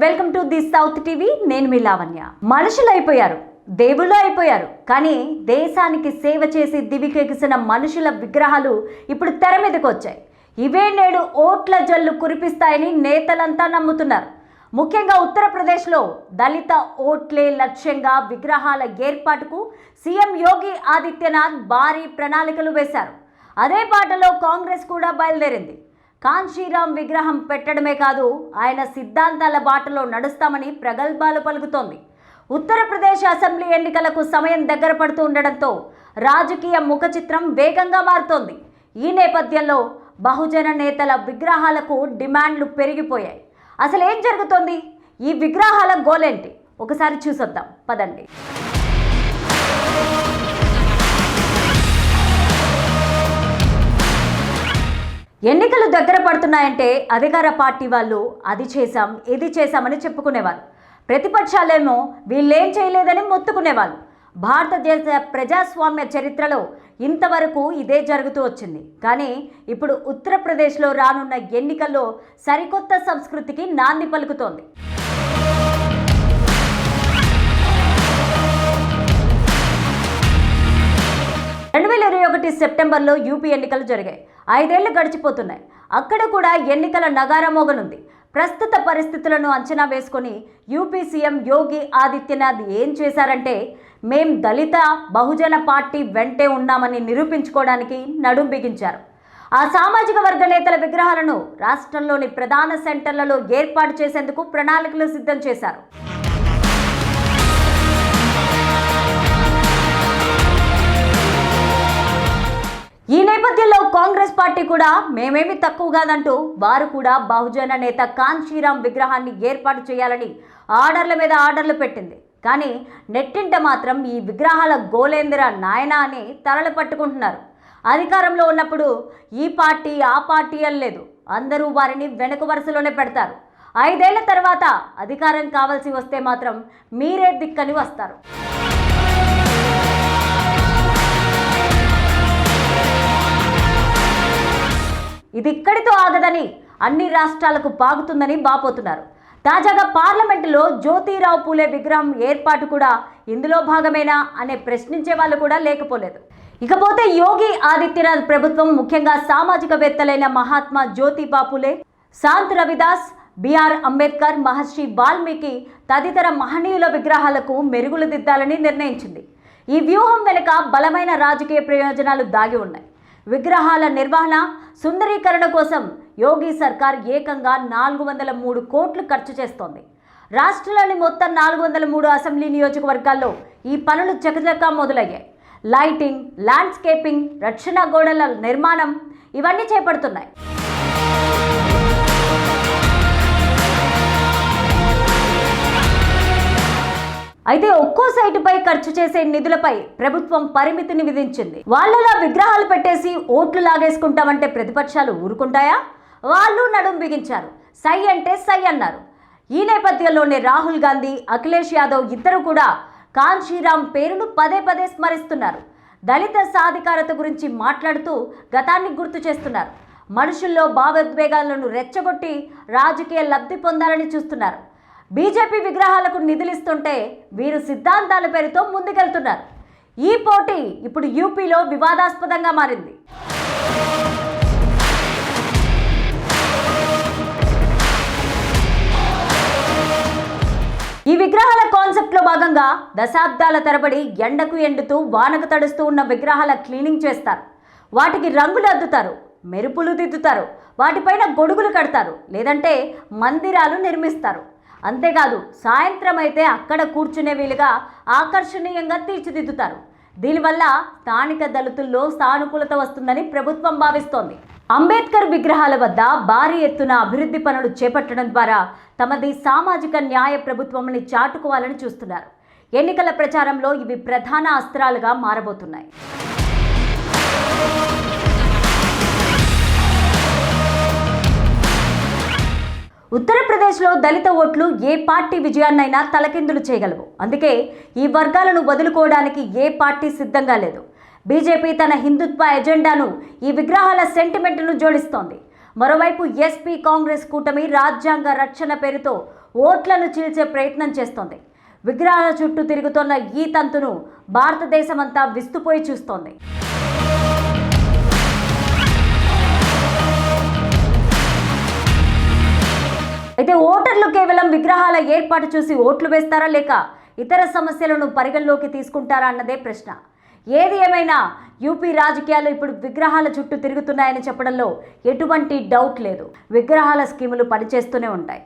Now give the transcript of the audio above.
Welcome to the south TV. నేను మీ లావణ్య. మనుషులు అయిపోయారు, దేవుళ్ళు అయిపోయారు. కానీ దేశానికి సేవ చేసి దివికెగిసిన మనుషుల విగ్రహాలు ఇప్పుడు తెర మీదకి వచ్చాయి. ఇవే నేడు ఓట్ల జల్లు కురిపిస్తాయని నేతలంతా నమ్ముతున్నారు. ముఖ్యంగా ఉత్తరప్రదేశ్లో దళిత ఓట్లే లక్ష్యంగా విగ్రహాల ఏర్పాటుకు సీఎం యోగి ఆదిత్యనాథ్ భారీ ప్రణాళికలు వేశారు. అదే బాటలో కాంగ్రెస్ కూడా బయలుదేరింది. కాంశీరాం విగ్రహం పెట్టడమే కాదు, ఆయన సిద్ధాంతాల బాటలో నడుస్తామని ప్రగల్భాలు పలుకుతోంది. ఉత్తరప్రదేశ్ అసెంబ్లీ ఎన్నికలకు సమయం దగ్గర పడుతూ ఉండడంతో రాజకీయ ముఖ చిత్రం వేగంగా మారుతోంది. ఈ నేపథ్యంలో బహుజన నేతల విగ్రహాలకు డిమాండ్లు పెరిగిపోయాయి. అసలు ఏం జరుగుతోంది? ఈ విగ్రహాల గోలేంటి? ఒకసారి చూసొద్దాం పదండి. ఎన్నికలు దగ్గర పడుతున్నాయంటే అధికార పార్టీ వాళ్ళు అది చేశాం ఇది చేశామని చెప్పుకునేవారు. ప్రతిపక్షాలేమో వీళ్ళేం చేయలేదని మొత్తుకునేవాళ్ళు. భారతదేశ ప్రజాస్వామ్య చరిత్రలో ఇంతవరకు ఇదే జరుగుతూ వచ్చింది. కానీ ఇప్పుడు ఉత్తరప్రదేశ్లో రానున్న ఎన్నికల్లో సరికొత్త సంస్కృతికి నాంది పలుకుతోంది. 2021 సెప్టెంబర్లో యూపీ ఎన్నికలు జరిగాయి. 5 ఏళ్లు గడిచిపోతున్నాయి. అక్కడ కూడా ఎన్నికల నగారా మోగనుంది. ప్రస్తుత పరిస్థితులను అంచనా వేసుకొని యూపీ సీఎం యోగి ఆదిత్యనాథ్ ఏం చేశారంటే, మేం దళిత బహుజన పార్టీ వెంటే ఉన్నామని నిరూపించుకోవడానికి నడుం బిగించారు. ఆ సామాజిక వర్గ నేతల విగ్రహాలను రాష్ట్రంలోని ప్రధాన సెంటర్లలో ఏర్పాటు చేసేందుకు ప్రణాళికలు సిద్ధం చేశారు. ఈ నేపథ్యంలో కాంగ్రెస్ పార్టీ కూడా మేమేమి తక్కువ కాదంటూ వారు కూడా బహుజన నేత కాంశీరాం విగ్రహాన్ని ఏర్పాటు చేయాలని ఆర్డర్ల మీద ఆర్డర్లు పెట్టింది. కానీ నెట్టింట మాత్రం ఈ విగ్రహాల గోలేంద్ర నాయనా అని తలలు పట్టుకుంటున్నారు. అధికారంలో ఉన్నప్పుడు ఈ పార్టీ ఆ పార్టీ అని లేదు, అందరూ వారిని వెనుక వరుసలోనే పెడతారు. 5 ఏళ్ల తర్వాత అధికారం కావాల్సి వస్తే మాత్రం మీరే దిక్కని వస్తారు. ఇది ఇక్కడితో ఆగదని అన్ని రాష్ట్రాలకు పాగుతుందని బాపోతున్నారు. తాజాగా పార్లమెంటులో జ్యోతిరావు పూలే విగ్రహం ఏర్పాటు కూడా ఇందులో భాగమేనా అనే ప్రశ్నించే వాళ్ళు కూడా లేకపోలేదు. ఇకపోతే యోగి ఆదిత్యనాథ్ ప్రభుత్వం ముఖ్యంగా సామాజికవేత్తలైన మహాత్మా జ్యోతిబా పూలే, సంత్ రవిదాస్, బిఆర్ అంబేద్కర్, మహర్షి వాల్మీకి తదితర మహనీయుల విగ్రహాలకు మెరుగులు దిద్దాలని నిర్ణయించింది. ఈ వ్యూహం వెనుక బలమైన రాజకీయ ప్రయోజనాలు దాగి ఉన్నాయి. విగ్రహాల నిర్వహణ, సుందరీకరణ కోసం యోగి సర్కార్ ఏకంగా 403 కోట్లు ఖర్చు చేస్తోంది. రాష్ట్రంలోని మొత్తం 403 అసెంబ్లీ నియోజకవర్గాల్లో ఈ పనులు చకచకా మొదలయ్యాయి. లైటింగ్, ల్యాండ్స్కేపింగ్, రక్షణ గోడల నిర్మాణం ఇవన్నీ చేపడుతున్నాయి. అయితే ఒక్కో సైటుపై ఖర్చు చేసే నిధులపై ప్రభుత్వం పరిమితిని విధించింది. వాళ్ళలా విగ్రహాలు పెట్టేసి ఓట్లు లాగేసుకుంటామంటే ప్రతిపక్షాలు ఊరుకుంటాయా? వాళ్ళు నడుం బిగించారు. సై అంటే సై అన్నారు. ఈ నేపథ్యంలోనే రాహుల్ గాంధీ, అఖిలేష్ యాదవ్ ఇద్దరు కూడా కాంశీరాం పేరును పదే పదే స్మరిస్తున్నారు. దళిత సాధికారత గురించి మాట్లాడుతూ గతాన్ని గుర్తు చేస్తున్నారు. మనుషుల్లో భావోద్వేగాలను రెచ్చగొట్టి రాజకీయ లబ్ధి పొందాలని చూస్తున్నారు. బీజేపీ విగ్రహాలకు నిధులిస్తుంటే వీరు సిద్ధాంతాల పేరుతో ముందుకెళ్తున్నారు. ఈ పోటీ ఇప్పుడు యూపీలో వివాదాస్పదంగా మారింది. ఈ విగ్రహాల కాన్సెప్ట్లో భాగంగా దశాబ్దాల తరబడి ఎండకు ఎండుతూ వానకు తడుస్తూ ఉన్న విగ్రహాల క్లీనింగ్ చేస్తారు. వాటికి రంగులు అద్దుతారు, మెరుపులు దిద్దుతారు, వాటిపైన గొడుగులు కడతారు, లేదంటే మందిరాలు నిర్మిస్తారు. అంతేకాదు, సాయంత్రం అయితే అక్కడ కూర్చునే వీలుగా ఆకర్షణీయంగా తీర్చిదిద్దుతారు. దీనివల్ల స్థానిక దళితుల్లో సానుకూలత వస్తుందని ప్రభుత్వం భావిస్తోంది. అంబేద్కర్ విగ్రహాల వద్ద భారీ ఎత్తున అభివృద్ధి పనులు చేపట్టడం ద్వారా తమది సామాజిక న్యాయ ప్రభుత్వంని చాటుకోవాలని చూస్తున్నారు. ఎన్నికల ప్రచారంలో ఇవి ప్రధాన అస్త్రాలుగా మారబోతున్నాయి. ఉత్తరప్రదేశ్లో దళిత ఓట్లు ఏ పార్టీ విజయాన్నైనా తలకిందులు చేయగలవు. అందుకే ఈ వర్గాలను వదులుకోవడానికి ఏ పార్టీ సిద్ధంగా లేదు. బీజేపీ తన హిందుత్వ ఎజెండాను ఈ విగ్రహాల సెంటిమెంట్ను జోడిస్తోంది. మరోవైపు ఎస్పీ కాంగ్రెస్ కూటమి రాజ్యాంగ రక్షణ పేరుతో ఓట్లను చీల్చే ప్రయత్నం చేస్తోంది. విగ్రహాల చుట్టూ తిరుగుతున్న ఈ తంతును భారతదేశమంతా విస్తుపోయి చూస్తోంది. అయితే ఓటర్లు కేవలం విగ్రహాల ఏర్పాటు చూసి ఓట్లు వేస్తారా లేక ఇతర సమస్యలను పరిగణలోకి తీసుకుంటారా అన్నదే ప్రశ్న. ఏది ఏమైనా యూపీ రాజకీయాలు ఇప్పుడు విగ్రహాల చుట్టూ తిరుగుతున్నాయని చెప్పడంలో ఎటువంటి డౌట్ లేదు. విగ్రహాల స్కీములు పనిచేస్తూనే ఉంటాయి.